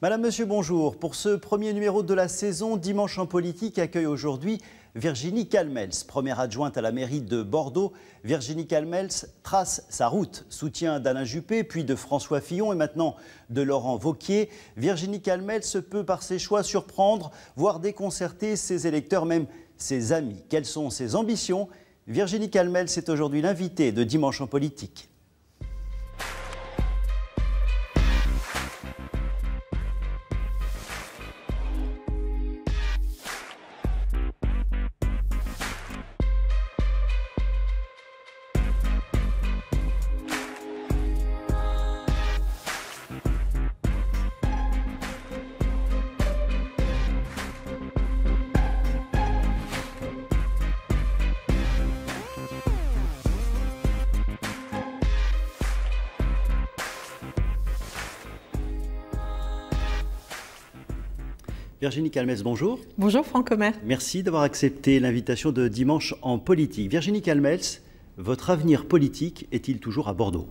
Madame, Monsieur, bonjour. Pour ce premier numéro de la saison, Dimanche en politique accueille aujourd'hui Virginie Calmels, première adjointe à la mairie de Bordeaux. Virginie Calmels trace sa route, soutien d'Alain Juppé, puis de François Fillon et maintenant de Laurent Wauquiez. Virginie Calmels peut par ses choix surprendre, voire déconcerter ses électeurs, même ses amis. Quelles sont ses ambitions? Virginie Calmels est aujourd'hui l'invitée de Dimanche en politique. Virginie Calmels, bonjour. Bonjour Franck Omer. Merci d'avoir accepté l'invitation de Dimanche en politique. Virginie Calmels, votre avenir politique est-il toujours à Bordeaux?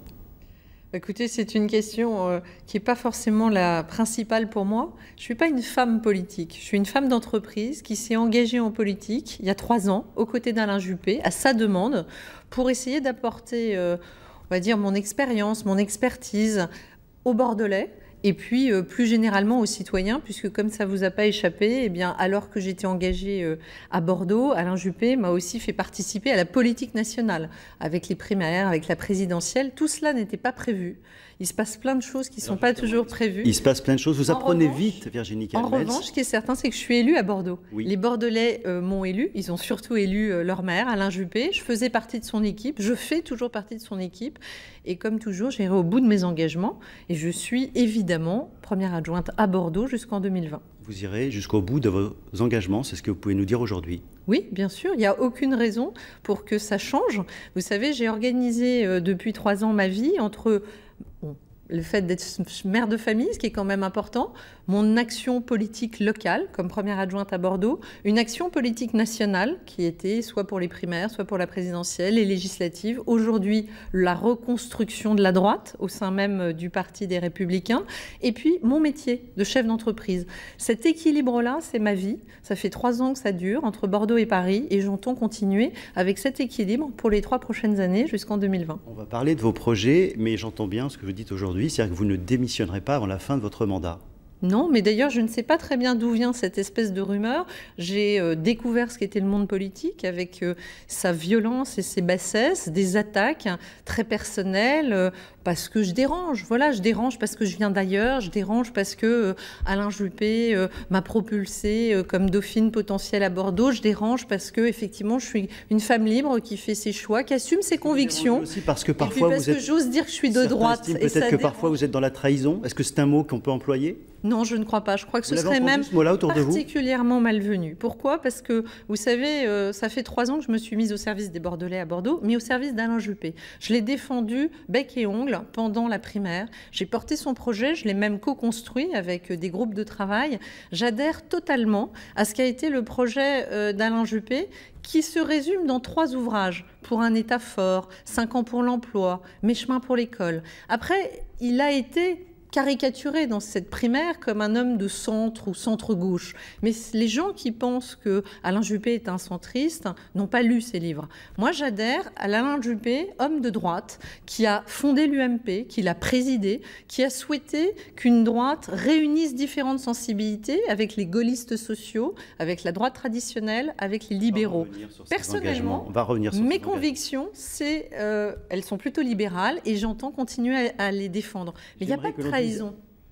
Écoutez, c'est une question qui n'est pas forcément la principale pour moi. Je ne suis pas une femme politique. Je suis une femme d'entreprise qui s'est engagée en politique il y a 3 ans, aux côtés d'Alain Juppé, à sa demande, pour essayer d'apporter, on va dire, mon expérience, mon expertise aux Bordelais. Et puis, plus généralement aux citoyens, puisque comme ça ne vous a pas échappé, eh bien, alors que j'étais engagée à Bordeaux, Alain Juppé m'a aussi fait participer à la politique nationale, avec les primaires, avec la présidentielle. Tout cela n'était pas prévu. Il se passe plein de choses qui ne sont pas toujours prévues. Il se passe plein de choses. Vous apprenez vite, Virginie Calmels. En revanche, ce qui est certain, c'est que je suis élue à Bordeaux. Oui. Les Bordelais m'ont élue. Ils ont surtout élu leur maire, Alain Juppé. Je faisais partie de son équipe. Je fais toujours partie de son équipe. Et comme toujours, j'irai au bout de mes engagements. Et je suis évidemment première adjointe à Bordeaux jusqu'en 2020. Vous irez jusqu'au bout de vos engagements, c'est ce que vous pouvez nous dire aujourd'hui? Oui, bien sûr. Il n'y a aucune raison pour que ça change. Vous savez, j'ai organisé depuis 3 ans ma vie entre le fait d'être mère de famille, ce qui est quand même important, mon action politique locale, comme première adjointe à Bordeaux, une action politique nationale, qui était soit pour les primaires, soit pour la présidentielle, les législatives. Aujourd'hui, la reconstruction de la droite, au sein même du Parti des Républicains, et puis mon métier de chef d'entreprise. Cet équilibre-là, c'est ma vie. Ça fait 3 ans que ça dure, entre Bordeaux et Paris, et j'entends continuer avec cet équilibre pour les 3 prochaines années, jusqu'en 2020. On va parler de vos projets, mais j'entends bien ce que vous dites aujourd'hui, c'est-à-dire que vous ne démissionnerez pas avant la fin de votre mandat. Non, mais d'ailleurs, je ne sais pas très bien d'où vient cette espèce de rumeur. J'ai découvert ce qu'était le monde politique avec sa violence et ses bassesses, des attaques très personnelles, parce que je dérange. Voilà, je dérange parce que je viens d'ailleurs, je dérange parce que Alain Juppé m'a propulsée comme dauphine potentielle à Bordeaux, je dérange parce que effectivement, je suis une femme libre qui fait ses choix, qui assume ses convictions. Aussi parce que parfois parce que j'ose dire que je suis de droite. Peut-être que parfois vous êtes dans la trahison. Est-ce que c'est un mot qu'on peut employer? Non, je ne crois pas. Je crois que ce serait même particulièrement malvenu. Pourquoi? Parce que, vous savez, ça fait 3 ans que je me suis mise au service des Bordelais à Bordeaux, mais au service d'Alain Juppé. Je l'ai défendu bec et ongle pendant la primaire. J'ai porté son projet, je l'ai même co-construit avec des groupes de travail. J'adhère totalement à ce qu'a été le projet d'Alain Juppé, qui se résume dans 3 ouvrages. Pour un État fort, 5 ans pour l'emploi, Mes chemins pour l'école. Après, il a été caricaturé dans cette primaire comme un homme de centre ou centre-gauche. Mais les gens qui pensent que Alain Juppé est un centriste n'ont pas lu ses livres. Moi, j'adhère à Alain Juppé, homme de droite, qui a fondé l'UMP, qui l'a présidé, qui a souhaité qu'une droite réunisse différentes sensibilités avec les gaullistes sociaux, avec la droite traditionnelle, avec les libéraux. Personnellement, mes convictions, elles sont plutôt libérales et j'entends continuer à les défendre. Mais il n'y a pas de trahison.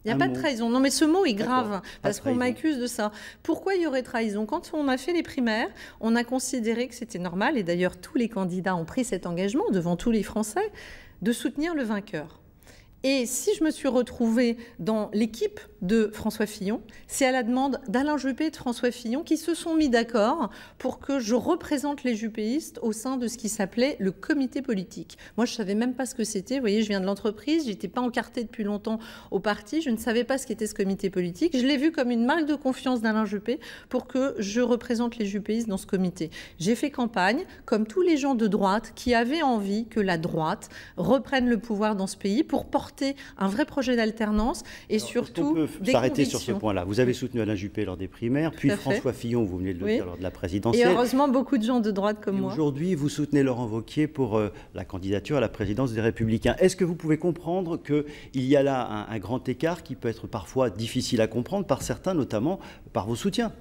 Il n'y a pas de trahison. Non, mais ce mot est grave, parce qu'on m'accuse de ça. Pourquoi il y aurait trahison? Quand on a fait les primaires, on a considéré que c'était normal, et d'ailleurs tous les candidats ont pris cet engagement devant tous les Français, de soutenir le vainqueur. Et si je me suis retrouvée dans l'équipe de François Fillon, c'est à la demande d'Alain Juppé et de François Fillon qui se sont mis d'accord pour que je représente les juppéistes au sein de ce qui s'appelait le comité politique. Moi, je ne savais même pas ce que c'était. Vous voyez, je viens de l'entreprise, je n'étais pas encartée depuis longtemps au parti, je ne savais pas ce qu'était ce comité politique. Je l'ai vu comme une marque de confiance d'Alain Juppé pour que je représente les juppéistes dans ce comité. J'ai fait campagne, comme tous les gens de droite qui avaient envie que la droite reprenne le pouvoir dans ce pays pour porter un vrai projet d'alternance et surtout peut s'arrêter sur ce point-là. Vous avez soutenu Alain Juppé lors des primaires, puis François Fillon, vous venez de le dire, lors de la présidentielle. Et heureusement, beaucoup de gens de droite comme moi. Aujourd'hui, vous soutenez Laurent Wauquiez pour la candidature à la présidence des Républicains. Est-ce que vous pouvez comprendre qu'il y a là un grand écart qui peut être parfois difficile à comprendre par certains, notamment par vos soutiens?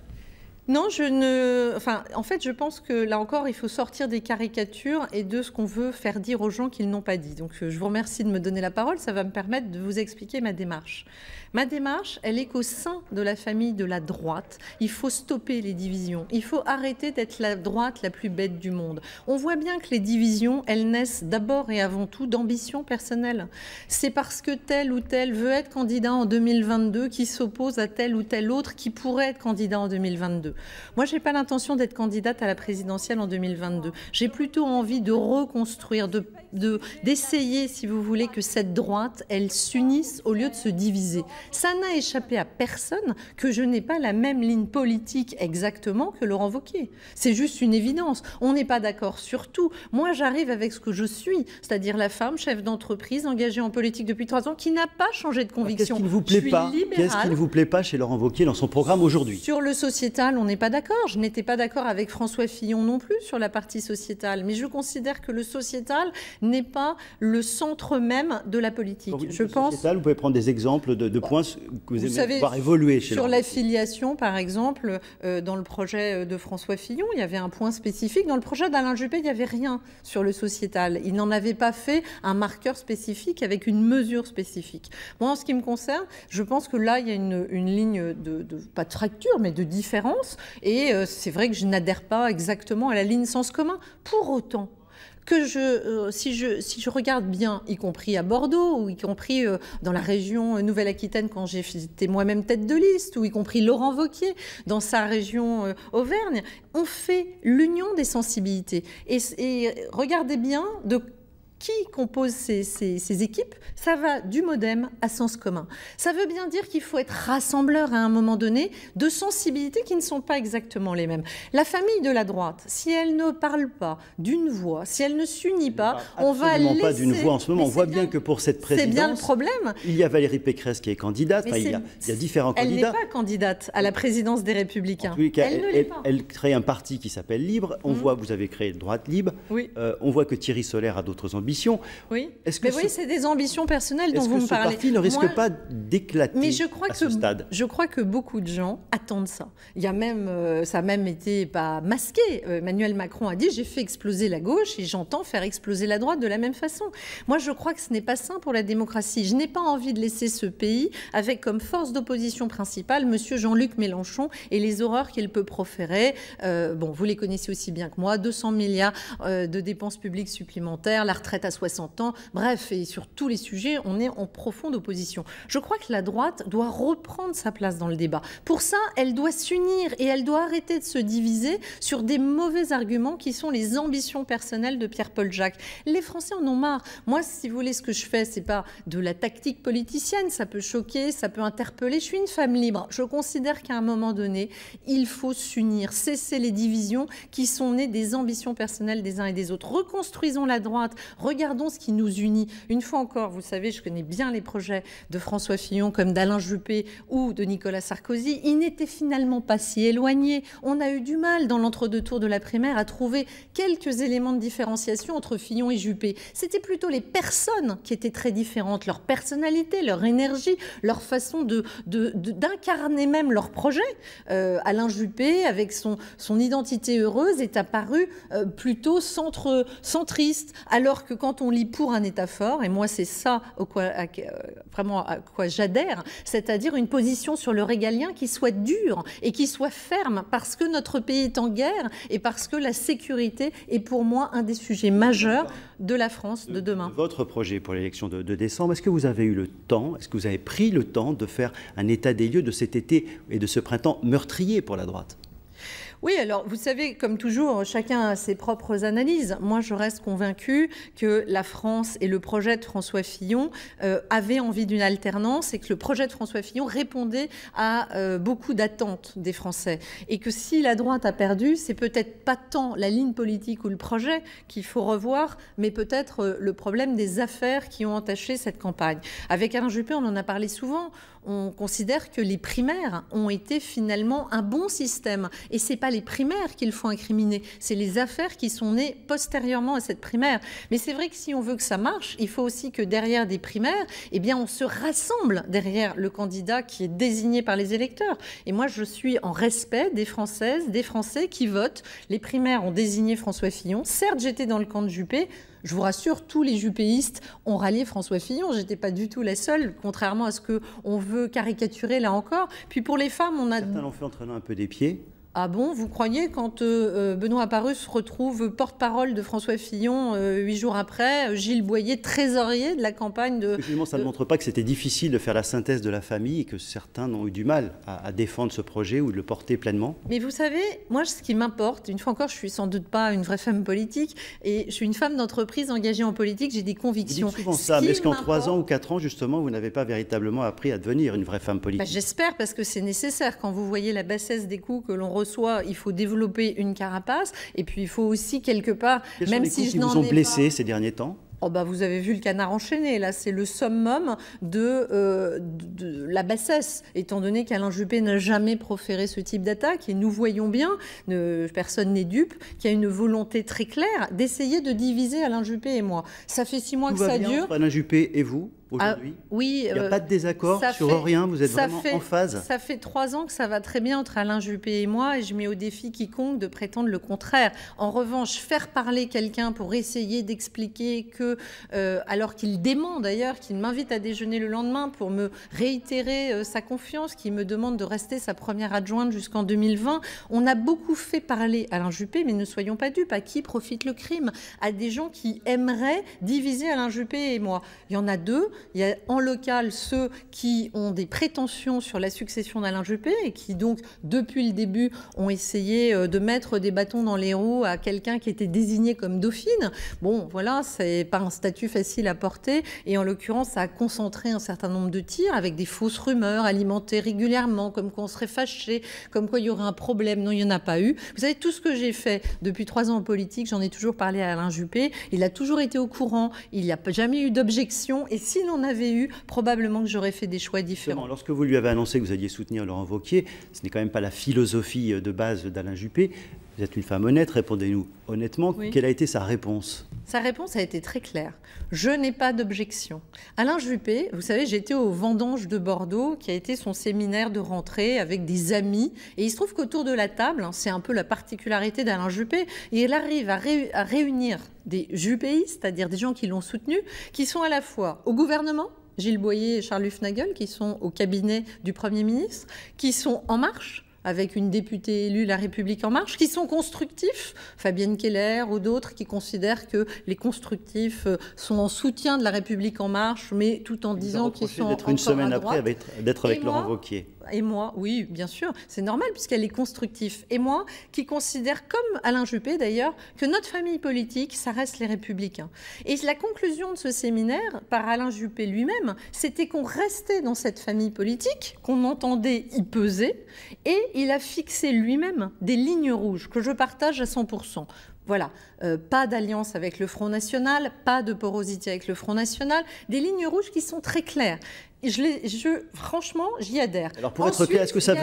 Non, en fait, je pense que là encore, il faut sortir des caricatures et de ce qu'on veut faire dire aux gens qu'ils n'ont pas dit. Donc, je vous remercie de me donner la parole. Ça va me permettre de vous expliquer ma démarche. Ma démarche, elle est qu'au sein de la famille de la droite, il faut stopper les divisions. Il faut arrêter d'être la droite la plus bête du monde. On voit bien que les divisions, elles naissent d'abord et avant tout d'ambition personnelle. C'est parce que tel ou tel veut être candidat en 2022 qui s'oppose à tel ou tel autre qui pourrait être candidat en 2022. Moi, je n'ai pas l'intention d'être candidate à la présidentielle en 2022. J'ai plutôt envie de reconstruire, d'essayer, si vous voulez, que cette droite, elle s'unisse au lieu de se diviser. Ça n'a échappé à personne que je n'ai pas la même ligne politique exactement que Laurent Wauquiez. C'est juste une évidence. On n'est pas d'accord sur tout. Moi, j'arrive avec ce que je suis, c'est-à-dire la femme, chef d'entreprise, engagée en politique depuis 3 ans, qui n'a pas changé de conviction. Qu'est-ce qui ne vous plaît pas ? Qu'est-ce qui ne vous plaît pas chez Laurent Wauquiez dans son programme aujourd'hui ? Sur le sociétal, on n'est pas d'accord. Je n'étais pas d'accord avec François Fillon non plus sur la partie sociétale. Mais je considère que le sociétal n'est pas le centre même de la politique. Je pense. Sociétal, vous pouvez prendre des exemples de points que vous aimez voir évoluer chez sur l'affiliation, par exemple, dans le projet de François Fillon, il y avait un point spécifique. Dans le projet d'Alain Juppé, il n'y avait rien sur le sociétal. Il n'en avait pas fait un marqueur spécifique avec une mesure spécifique. Moi, en ce qui me concerne, je pense que là, il y a une ligne pas de fracture, mais de différence. Et c'est vrai que je n'adhère pas exactement à la ligne sens commun. Pour autant, que si je regarde bien, y compris à Bordeaux, ou y compris dans la région Nouvelle-Aquitaine quand j'étais moi-même tête de liste, ou y compris Laurent Wauquiez dans sa région Auvergne, on fait l'union des sensibilités. Et regardez bien de qui compose ces équipes, ça va du MoDem à Sens commun. Ça veut bien dire qu'il faut être rassembleur à un moment donné de sensibilités qui ne sont pas exactement les mêmes. La famille de la droite, si elle ne parle pas d'une voix, si elle ne s'unit pas, on va laisser... pas d'une voix en ce moment. On voit bien que pour cette présidence, c'est bien le problème. Il y a Valérie Pécresse qui est candidate. Il y a différents candidats. Elle n'est pas candidate à la présidence des Républicains. En tous les cas, elle crée un parti qui s'appelle Libre. On voit, vous avez créé Droite Libre. Oui. On voit que Thierry Solaire a d'autres ambitions. Oui, mais oui, c'est des ambitions personnelles dont vous me parlez. Est-ce que ce parti ne risque pas d'éclater à ce stade ? Je crois que beaucoup de gens attendent ça. Il y a même, ça a même été pas masqué. Emmanuel Macron a dit « j'ai fait exploser la gauche et j'entends faire exploser la droite de la même façon ». Moi, je crois que ce n'est pas sain pour la démocratie. Je n'ai pas envie de laisser ce pays avec comme force d'opposition principale M. Jean-Luc Mélenchon et les horreurs qu'il peut proférer. Bon, vous les connaissez aussi bien que moi. 200 milliards de dépenses publiques supplémentaires, la retraite à 60 ans, bref, et sur tous les sujets, on est en profonde opposition. Je crois que la droite doit reprendre sa place dans le débat. Pour ça, elle doit s'unir et elle doit arrêter de se diviser sur des mauvais arguments qui sont les ambitions personnelles de Pierre-Paul Jacques. Les Français en ont marre. Moi, si vous voulez, ce que je fais, c'est pas de la tactique politicienne, ça peut choquer, ça peut interpeller. Je suis une femme libre. Je considère qu'à un moment donné, il faut s'unir, cesser les divisions qui sont nées des ambitions personnelles des uns et des autres. Reconstruisons la droite. Regardons ce qui nous unit. Une fois encore, vous savez, je connais bien les projets de François Fillon comme d'Alain Juppé ou de Nicolas Sarkozy. Ils n'étaient finalement pas si éloignés. On a eu du mal dans l'entre-deux tours de la primaire à trouver quelques éléments de différenciation entre Fillon et Juppé. C'était plutôt les personnes qui étaient très différentes, leur personnalité, leur énergie, leur façon d'incarner même leur projet. Alain Juppé, avec son identité heureuse, est apparu plutôt centriste, alors que quand on lit pour un État fort, et moi c'est ça vraiment à quoi j'adhère, c'est-à-dire une position sur le régalien qui soit dure et qui soit ferme, parce que notre pays est en guerre et parce que la sécurité est pour moi un des sujets majeurs de la France de demain. Votre projet pour l'élection de décembre, est-ce que vous avez eu le temps, est-ce que vous avez pris le temps de faire un état des lieux de cet été et de ce printemps meurtrier pour la droite ? Oui, alors vous savez, comme toujours, chacun a ses propres analyses. Moi, je reste convaincue que la France et le projet de François Fillon avaient envie d'une alternance et que le projet de François Fillon répondait à beaucoup d'attentes des Français. Et que si la droite a perdu, c'est peut-être pas tant la ligne politique ou le projet qu'il faut revoir, mais peut-être le problème des affaires qui ont entaché cette campagne. Avec Alain Juppé, on en a parlé souvent. On considère que les primaires ont été finalement un bon système. Et ce n'est pas les primaires qu'il faut incriminer, c'est les affaires qui sont nées postérieurement à cette primaire. Mais c'est vrai que si on veut que ça marche, il faut aussi que derrière des primaires, eh bien, on se rassemble derrière le candidat qui est désigné par les électeurs. Et moi, je suis en respect des Françaises, des Français qui votent. Les primaires ont désigné François Fillon. Certes, j'étais dans le camp de Juppé. Je vous rassure, tous les juppéistes ont rallié François Fillon. Je n'étais pas du tout la seule, contrairement à ce qu'on veut caricaturer là encore. Puis pour les femmes, on a... Certains l'ont fait en traînant un peu des pieds. Ah bon, vous croyez, quand Benoît Apparu se retrouve porte-parole de François Fillon 8 jours après, Gilles Boyer, trésorier de la campagne de... Justement, ça ne montre pas que c'était difficile de faire la synthèse de la famille et que certains ont eu du mal à défendre ce projet ou de le porter pleinement. Mais vous savez, moi, ce qui m'importe, une fois encore, je suis sans doute pas une vraie femme politique et je suis une femme d'entreprise engagée en politique, j'ai des convictions. Vous dites souvent ça, mais est-ce qu'en 3 ans ou 4 ans, justement, vous n'avez pas véritablement appris à devenir une vraie femme politique? J'espère, parce que c'est nécessaire. Quand vous voyez la bassesse des coups que l'on reçoit, il faut développer une carapace et puis il faut aussi quelque part, quels même si je n'en ai pas... Quels sont les coups qui vous ont blessé ces derniers temps? Oh bah vous avez vu le canard enchaîné, là c'est le summum de la bassesse, étant donné qu'Alain Juppé n'a jamais proféré ce type d'attaque et nous voyons bien, personne n'est dupe, qu'il y a une volonté très claire d'essayer de diviser Alain Juppé et moi. Ça fait 6 mois que ça dure. Entre Alain Juppé et vous aujourd'hui? Oui. Il n'y a pas de désaccord sur rien, vous êtes vraiment en phase? Ça fait 3 ans que ça va très bien entre Alain Juppé et moi et je mets au défi quiconque de prétendre le contraire. En revanche, faire parler quelqu'un pour essayer d'expliquer que, alors qu'il dément d'ailleurs, qu'il m'invite à déjeuner le lendemain pour me réitérer sa confiance, qu'il me demande de rester sa première adjointe jusqu'en 2020, on a beaucoup fait parler Alain Juppé, mais ne soyons pas dupes, à qui profite le crime? À des gens qui aimeraient diviser Alain Juppé et moi. Il y en a 2. Il y a en local ceux qui ont des prétentions sur la succession d'Alain Juppé et qui donc, depuis le début, ont essayé de mettre des bâtons dans les roues à quelqu'un qui était désigné comme dauphine. Bon, voilà, c'est pas un statut facile à porter et en l'occurrence, ça a concentré un certain nombre de tirs avec des fausses rumeurs alimentées régulièrement, comme quoi on serait fâché, comme quoi il y aurait un problème. Non, il n'y en a pas eu. Vous savez, tout ce que j'ai fait depuis 3 ans en politique, j'en ai toujours parlé à Alain Juppé. Il a toujours été au courant. Il n'y a jamais eu d'objection et s'il en avait eu, probablement que j'aurais fait des choix différents. Justement, lorsque vous lui avez annoncé que vous alliez soutenir Laurent Wauquiez, ce n'est quand même pas la philosophie de base d'Alain Juppé. Vous êtes une femme honnête, répondez-nous honnêtement. Oui. Quelle a été sa réponse? Sa réponse a été très claire. Je n'ai pas d'objection. Alain Juppé, vous savez, j'étais au Vendange de Bordeaux, qui a été son séminaire de rentrée avec des amis. Et il se trouve qu'autour de la table, c'est un peu la particularité d'Alain Juppé, et il arrive à réunir des juppéistes, c'est-à-dire des gens qui l'ont soutenu, qui sont à la fois au gouvernement, Gilles Boyer et Charles Hufnagel, qui sont au cabinet du Premier ministre, qui sont En Marche, avec une députée élue La République En Marche, qui sont constructifs, Fabienne Keller ou d'autres qui considèrent que les constructifs sont en soutien de La République En Marche, mais tout en disant qu'ils sont d'être une semaine après d'être avec Laurent Wauquiez. Et moi, oui, bien sûr, c'est normal puisqu'elle est constructive. Et moi, qui considère, comme Alain Juppé d'ailleurs, que notre famille politique, ça reste les Républicains. Et la conclusion de ce séminaire, par Alain Juppé lui-même, c'était qu'on restait dans cette famille politique, qu'on entendait y peser, et il a fixé lui-même des lignes rouges que je partage à 100%. Voilà, pas d'alliance avec le Front National, pas de porosité avec le Front National, des lignes rouges qui sont très claires. Franchement, j'y adhère. Alors pour être clair, est-ce que ça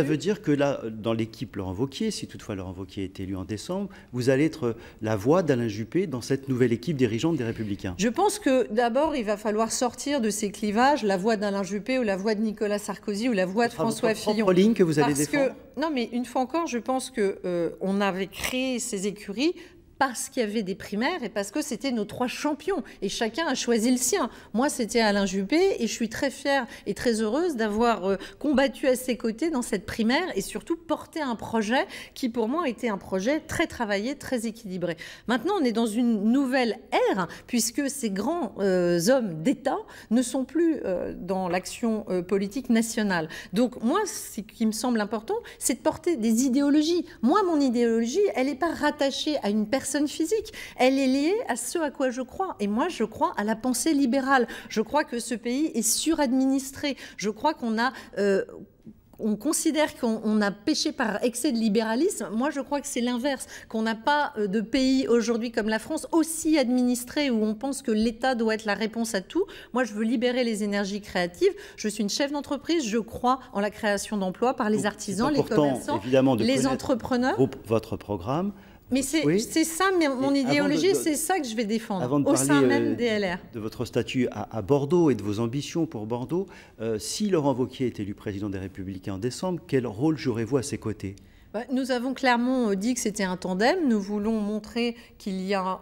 veut dire que là, dans l'équipe Laurent Wauquiez, si toutefois Laurent Wauquiez est élu en décembre, vous allez être la voix d'Alain Juppé dans cette nouvelle équipe dirigeante des Républicains? Je pense que d'abord, il va falloir sortir de ces clivages, la voix d'Alain Juppé ou la voix de Nicolas Sarkozy ou la voix de François Fillon. Propre ligne que vous allez défendre. Non, mais une fois encore, je pense qu'on avait créé ces écuries parce qu'il y avait des primaires et parce que c'était nos 3 champions. Et chacun a choisi le sien. Moi, c'était Alain Juppé et je suis très fière et très heureuse d'avoir combattu à ses côtés dans cette primaire et surtout porté un projet qui, pour moi, était un projet très travaillé, très équilibré. Maintenant, on est dans une nouvelle ère puisque ces grands hommes d'État ne sont plus dans l'action politique nationale. Donc, moi, ce qui me semble important, c'est de porter des idéologies. Moi, mon idéologie, elle n'est pas rattachée à une personne physique. Elle est liée à ce à quoi je crois. Et moi, je crois à la pensée libérale. Je crois que ce pays est suradministré. Je crois qu'on a... on considère qu'on a péché par excès de libéralisme. Moi, je crois que c'est l'inverse, qu'on n'a pas de pays aujourd'hui comme la France aussi administré où on pense que l'État doit être la réponse à tout. Moi, je veux libérer les énergies créatives. Je suis une chef d'entreprise. Je crois en la création d'emplois par les artisans, les commerçants, les entrepreneurs. Votre programme. Mais c'est ça, mon idéologie, c'est ça que je vais défendre au sein même des LR. De votre statut à Bordeaux et de vos ambitions pour Bordeaux, si Laurent Wauquiez est élu président des Républicains en décembre, quel rôle jouerez-vous à ses côtés ? Nous avons clairement dit que c'était un tandem. Nous voulons montrer qu'il y a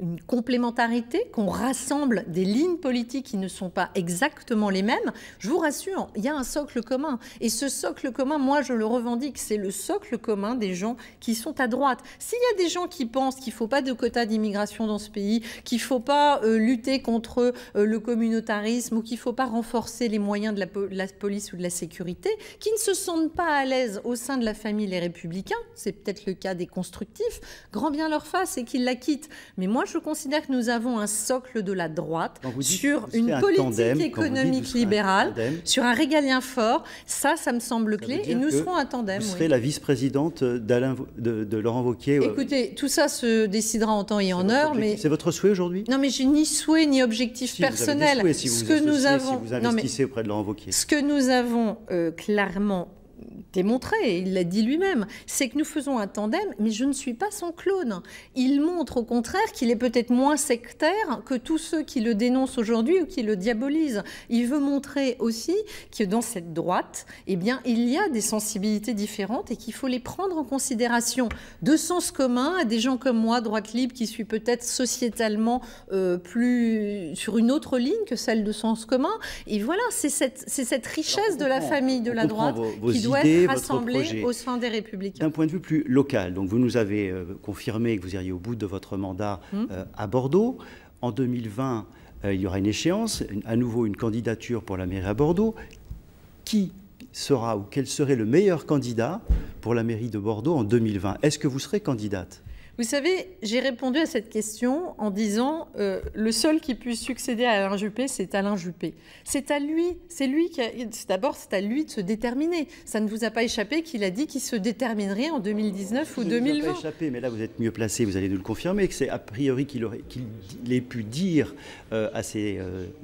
une complémentarité, qu'on rassemble des lignes politiques qui ne sont pas exactement les mêmes. Je vous rassure, il y a un socle commun. Et ce socle commun, moi, je le revendique. C'est le socle commun des gens qui sont à droite. S'il y a des gens qui pensent qu'il ne faut pas de quota d'immigration dans ce pays, qu'il ne faut pas lutter contre le communautarisme ou qu'il ne faut pas renforcer les moyens de la police ou de la sécurité, qui ne se sentent pas à l'aise au sein de la famille Les Républicains, c'est peut-être le cas des constructifs, grand bien leur face et qu'ils la quittent. Mais moi, je considère que nous avons un socle de la droite sur une politique économique libérale, sur un régalien fort. Ça me semble clé et nous serons un tandem. Vous serez la vice-présidente de Laurent Wauquiez. Écoutez, tout ça se décidera en temps et en heure. Mais c'est votre souhait aujourd'hui ? Non, mais j'ai ni souhait ni objectif personnel. Vous avez des souhaits, si vous investissez auprès de Laurent Wauquiez. Ce que nous avons clairement démontré, et il l'a dit lui-même, c'est que nous faisons un tandem, mais je ne suis pas son clone. Il montre au contraire qu'il est peut-être moins sectaire que tous ceux qui le dénoncent aujourd'hui ou qui le diabolisent. Il veut montrer aussi que dans cette droite, eh bien, il y a des sensibilités différentes et qu'il faut les prendre en considération. De sens commun à des gens comme moi, droite libre, qui suis peut-être sociétalement plus sur une autre ligne que celle de sens commun. Et voilà, c'est cette richesse de la famille de la droite qui doit être rassemblée au sein des Républicains. D'un point de vue plus local, donc vous nous avez confirmé que vous iriez au bout de votre mandat à Bordeaux. En 2020, il y aura une échéance, à nouveau une candidature pour la mairie à Bordeaux. Qui sera ou quel serait le meilleur candidat pour la mairie de Bordeaux en 2020 ? Est-ce que vous serez candidate ? Vous savez, j'ai répondu à cette question en disant le seul qui puisse succéder à Alain Juppé, c'est Alain Juppé. C'est à lui, d'abord, c'est à lui de se déterminer. Ça ne vous a pas échappé qu'il a dit qu'il se déterminerait en 2019 ou 2020. Ça ne vous a pas échappé, mais là vous êtes mieux placé, vous allez nous le confirmer, que c'est a priori qu'il ait pu dire à ses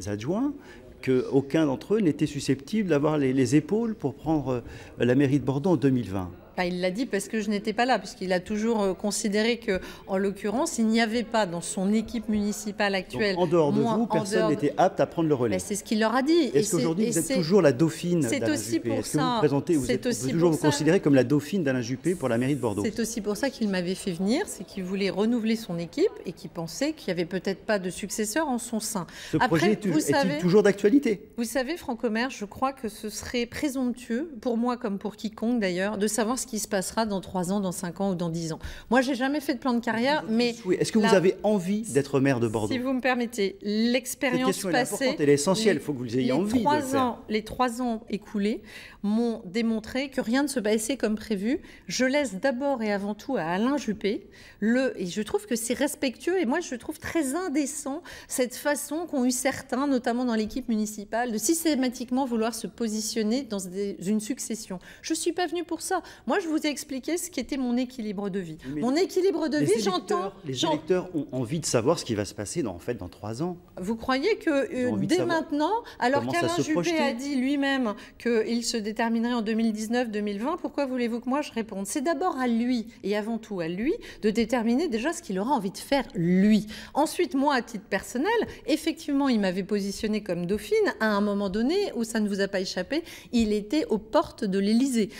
adjoints qu'aucun d'entre eux n'était susceptible d'avoir les épaules pour prendre la mairie de Bordeaux en 2020. Il l'a dit parce que je n'étais pas là, puisqu'il a toujours considéré qu'en l'occurrence, il n'y avait pas dans son équipe municipale actuelle... Donc, en dehors de vous, personne n'était apte à prendre le relais. C'est ce qu'il leur a dit. Est-ce qu'aujourd'hui, vous êtes toujours la dauphine d'Alain Juppé ? Est-ce que vous êtes toujours considéré comme la dauphine d'Alain Juppé pour la mairie de Bordeaux ? C'est aussi pour ça qu'il m'avait fait venir, c'est qu'il voulait renouveler son équipe et qu'il pensait qu'il n'y avait peut-être pas de successeur en son sein. Ce projet est-il toujours d'actualité ? Vous savez, Franck Omer, je crois que ce serait présomptueux, pour moi comme pour quiconque d'ailleurs, de savoir ce qui se passera dans 3 ans, dans 5 ans ou dans 10 ans. Moi, j'ai jamais fait de plan de carrière, mais... Est-ce que vous avez envie d'être maire de Bordeaux ? Si vous me permettez, l'expérience passée... Elle est essentielle, il faut que vous ayez envie de le faire. Les 3 ans écoulés m'ont démontré que rien ne se passait comme prévu. Je laisse d'abord et avant tout à Alain Juppé, et je trouve que c'est respectueux, et moi, je trouve très indécent cette façon qu'ont eu certains, notamment dans l'équipe municipale, de systématiquement vouloir se positionner dans une succession. Je ne suis pas venue pour ça. Moi, je vous ai expliqué ce qu'était mon équilibre de vie. Mais mon équilibre de vie, j'entends... Les électeurs ont envie de savoir ce qui va se passer dans 3 ans. Vous croyez que dès maintenant, alors qu'Alain Juppé a dit lui-même qu'il se déterminerait en 2019-2020, pourquoi voulez-vous que moi je réponde ? C'est d'abord à lui, et avant tout à lui, de déterminer déjà ce qu'il aura envie de faire, lui. Ensuite, moi, à titre personnel, effectivement, il m'avait positionné comme dauphine à un moment donné où ça ne vous a pas échappé, il était aux portes de l'Élysée.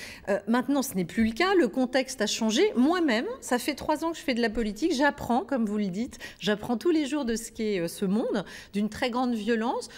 Maintenant, ce n'est n'est plus le cas, le contexte a changé. Moi-même, ça fait 3 ans que je fais de la politique, j'apprends, comme vous le dites, j'apprends tous les jours de ce qu'est ce monde, d'une très grande violence.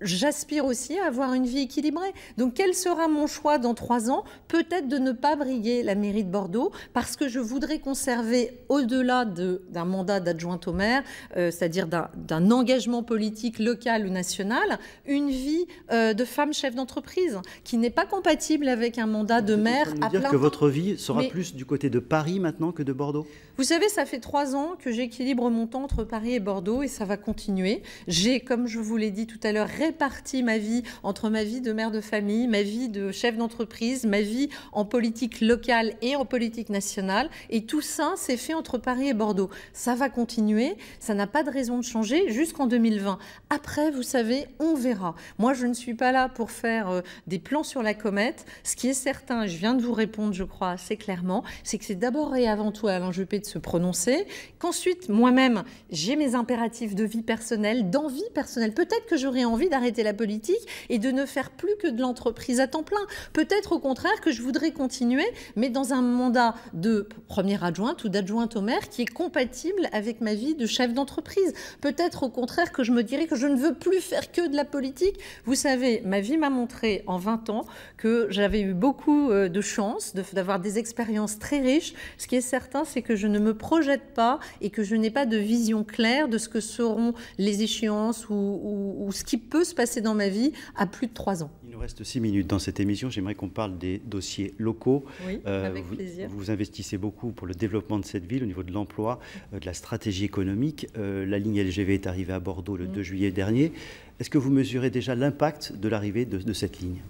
J'aspire aussi à avoir une vie équilibrée. Donc quel sera mon choix dans 3 ans? Peut-être de ne pas briguer la mairie de Bordeaux, parce que je voudrais conserver, au-delà d'un mandat d'adjointe au maire, c'est-à-dire d'un engagement politique local ou national, une vie de femme chef d'entreprise, qui n'est pas compatible avec un mandat de maire à plein temps. Que votre vie sera plus du côté de Paris maintenant que de Bordeaux? Vous savez, ça fait 3 ans que j'équilibre mon temps entre Paris et Bordeaux et ça va continuer. J'ai, comme je vous l'ai dit tout à l'heure, réparti ma vie entre ma vie de mère de famille, ma vie de chef d'entreprise, ma vie en politique locale et en politique nationale. Et tout ça, c'est fait entre Paris et Bordeaux. Ça va continuer, ça n'a pas de raison de changer jusqu'en 2020. Après, vous savez, on verra. Moi, je ne suis pas là pour faire des plans sur la comète. Ce qui est certain, je viens de vous répondre, je crois, assez clairement, c'est que c'est d'abord et avant tout à Alain Juppé de se prononcer, qu'ensuite, moi-même, j'ai mes impératifs de vie personnelle, d'envie personnelle. Peut-être que j'aurais envie d'arrêter la politique et de ne faire plus que de l'entreprise à temps plein. Peut-être au contraire que je voudrais continuer, mais dans un mandat de première adjointe ou d'adjointe au maire qui est compatible avec ma vie de chef d'entreprise. Peut-être au contraire que je me dirais que je ne veux plus faire que de la politique. Vous savez, ma vie m'a montré en 20 ans que j'avais eu beaucoup de chance d'avoir des expériences très riches. Ce qui est certain, c'est que je ne me projette pas et que je n'ai pas de vision claire de ce que seront les échéances ou ce qui peut se passer dans ma vie à plus de 3 ans. Il nous reste 6 minutes dans cette émission. J'aimerais qu'on parle des dossiers locaux. Oui, avec plaisir. Vous investissez beaucoup pour le développement de cette ville au niveau de l'emploi, de la stratégie économique. La ligne LGV est arrivée à Bordeaux le 2 juillet dernier. Est-ce que vous mesurez déjà l'impact de l'arrivée de cette ligne ?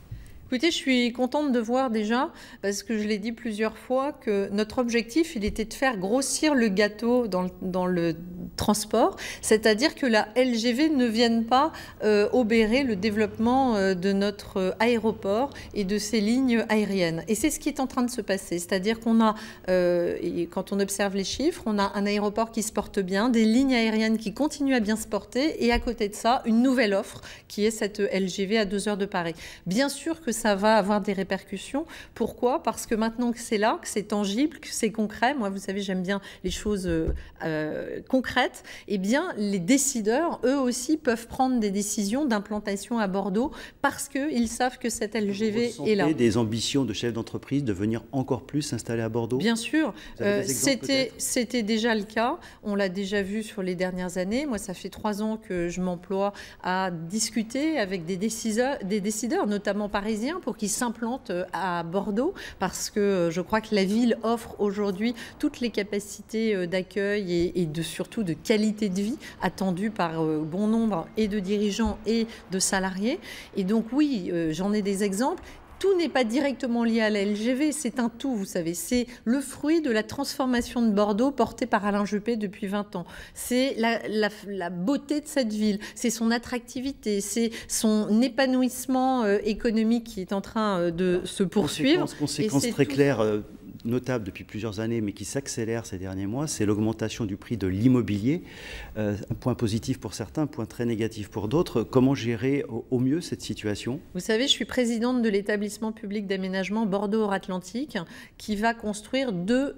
Écoutez, je suis contente de voir déjà, parce que je l'ai dit plusieurs fois, que notre objectif, il était de faire grossir le gâteau dans le transport, c'est-à-dire que la LGV ne vienne pas obérer le développement de notre aéroport et de ses lignes aériennes. Et c'est ce qui est en train de se passer, c'est-à-dire qu'on a, quand on observe les chiffres, on a un aéroport qui se porte bien, des lignes aériennes qui continuent à bien se porter, et à côté de ça, une nouvelle offre qui est cette LGV à 2 heures de Paris. Bien sûr que ça va avoir des répercussions. Pourquoi? Parce que maintenant que c'est là, que c'est tangible, que c'est concret, moi vous savez j'aime bien les choses concrètes, eh bien les décideurs eux aussi peuvent prendre des décisions d'implantation à Bordeaux parce qu'ils savent que cette LGV est là. Vous ressentez des ambitions de chefs d'entreprise de venir encore plus s'installer à Bordeaux? Bien sûr, c'était déjà le cas, on l'a déjà vu sur les dernières années. Moi ça fait 3 ans que je m'emploie à discuter avec des décideurs notamment parisiens, pour qu'ils s'implantent à Bordeaux, parce que je crois que la ville offre aujourd'hui toutes les capacités d'accueil et surtout de qualité de vie attendues par bon nombre et de dirigeants et de salariés. Et donc oui, j'en ai des exemples. Tout n'est pas directement lié à la LGV, c'est un tout, vous savez. C'est le fruit de la transformation de Bordeaux portée par Alain Juppé depuis 20 ans. C'est la beauté de cette ville, c'est son attractivité, c'est son épanouissement économique qui est en train de se poursuivre. Conséquence très claire, notable depuis plusieurs années, mais qui s'accélère ces derniers mois, c'est l'augmentation du prix de l'immobilier. Un point positif pour certains, un point très négatif pour d'autres. Comment gérer au mieux cette situation? Vous savez, je suis présidente de l'établissement public d'aménagement Bordeaux-Atlantique qui va construire 2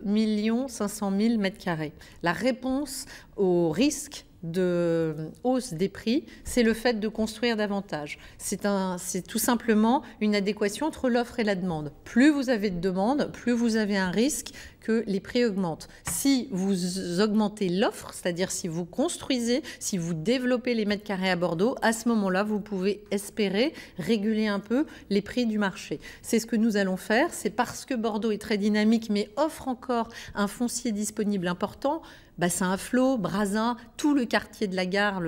500 000 m². La réponse au risque de hausse des prix, c'est le fait de construire davantage. C'est tout simplement une adéquation entre l'offre et la demande. Plus vous avez de demande, plus vous avez un risque que les prix augmentent. Si vous augmentez l'offre, c'est-à-dire si vous construisez, si vous développez les mètres carrés à Bordeaux, à ce moment-là, vous pouvez espérer réguler un peu les prix du marché. C'est ce que nous allons faire. C'est parce que Bordeaux est très dynamique, mais offre encore un foncier disponible important. Bassin à flot, Brazza, tout le quartier de la gare,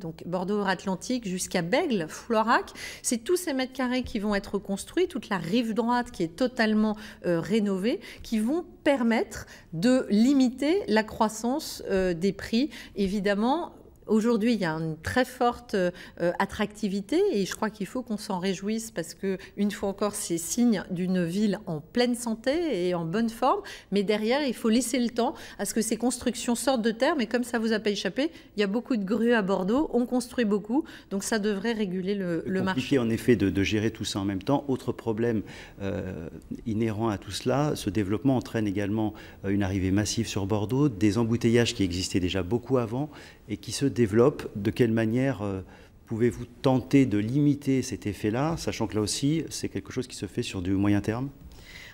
donc Bordeaux-Atlantique jusqu'à Bègles, Floirac. C'est tous ces mètres carrés qui vont être construits, toute la rive droite qui est totalement rénovée, qui vont permettre de limiter la croissance des prix. Évidemment, Aujourd'hui, il y a une très forte attractivité et je crois qu'il faut qu'on s'en réjouisse parce que, une fois encore, c'est signe d'une ville en pleine santé et en bonne forme. Mais derrière, il faut laisser le temps à ce que ces constructions sortent de terre. Mais comme ça vous a pas échappé, il y a beaucoup de grues à Bordeaux, on construit beaucoup, donc ça devrait réguler le marché. Compliqué en effet de gérer tout ça en même temps. Autre problème inhérent à tout cela, ce développement entraîne également une arrivée massive sur Bordeaux, des embouteillages qui existaient déjà beaucoup avant et qui se développent. De quelle manière pouvez-vous tenter de limiter cet effet-là, sachant que là aussi, c'est quelque chose qui se fait sur du moyen terme ?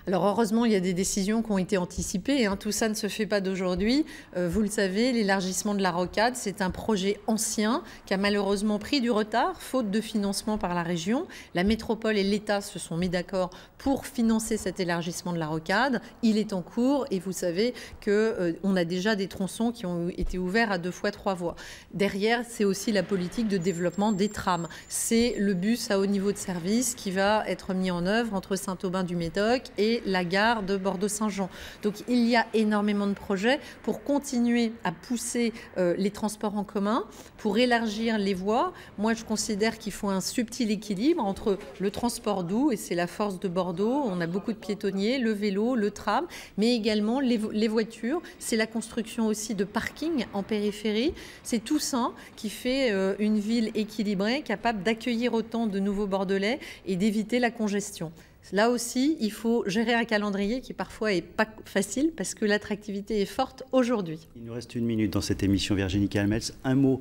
Alors heureusement, il y a des décisions qui ont été anticipées. Tout ça ne se fait pas d'aujourd'hui. Vous le savez, l'élargissement de la rocade, c'est un projet ancien qui a malheureusement pris du retard, faute de financement par la région. La métropole et l'État se sont mis d'accord pour financer cet élargissement de la rocade. Il est en cours et vous savez qu'on a déjà des tronçons qui ont été ouverts à 2 fois 3 voies. Derrière, c'est aussi la politique de développement des trams. C'est le bus à haut niveau de service qui va être mis en œuvre entre Saint-Aubin-du-Médoc et la gare de Bordeaux-Saint-Jean. Donc il y a énormément de projets pour continuer à pousser les transports en commun, pour élargir les voies. Moi, je considère qu'il faut un subtil équilibre entre le transport doux, et c'est la force de Bordeaux, on a beaucoup de piétonniers, le vélo, le tram, mais également les voitures. C'est la construction aussi de parkings en périphérie. C'est tout ça qui fait une ville équilibrée, capable d'accueillir autant de nouveaux Bordelais et d'éviter la congestion. Là aussi, il faut gérer un calendrier qui parfois n'est pas facile parce que l'attractivité est forte aujourd'hui. Il nous reste 1 minute dans cette émission, Virginie Calmels. Un mot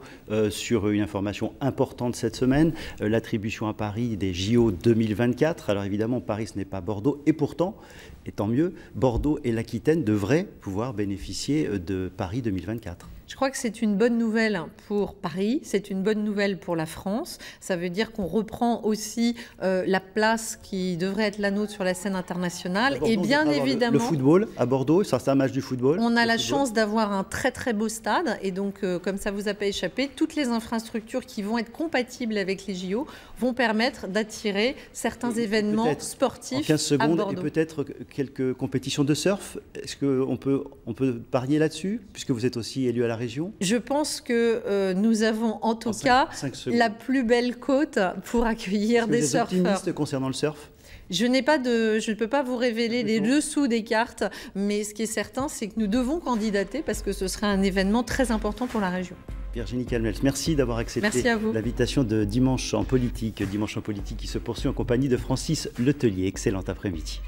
sur une information importante cette semaine, l'attribution à Paris des JO 2024. Alors évidemment, Paris, ce n'est pas Bordeaux. Et pourtant, et tant mieux, Bordeaux et l'Aquitaine devraient pouvoir bénéficier de Paris 2024. Je crois que c'est une bonne nouvelle pour Paris, c'est une bonne nouvelle pour la France. Ça veut dire qu'on reprend aussi la place qui devrait être la nôtre sur la scène internationale. Et bien évidemment, le football à Bordeaux, c'est un match du football. On a la chance d'avoir un très très beau stade et donc comme ça vous a pas échappé, toutes les infrastructures qui vont être compatibles avec les JO vont permettre d'attirer certains événements sportifs en 15 secondes, à Bordeaux. Et peut-être quelques compétitions de surf. Est-ce qu'on peut parier là-dessus, puisque vous êtes aussi élu à la région? Je pense que nous avons en tout cas la plus belle côte pour accueillir des surfeurs. Vous êtes optimiste concernant le surf? Je ne peux pas vous révéler les dessous des cartes, mais ce qui est certain, c'est que nous devons candidater parce que ce serait un événement très important pour la région. Virginie Calmels, merci d'avoir accepté l'invitation de Dimanche en politique. Dimanche en politique qui se poursuit en compagnie de Francis Letellier. Excellent après-midi.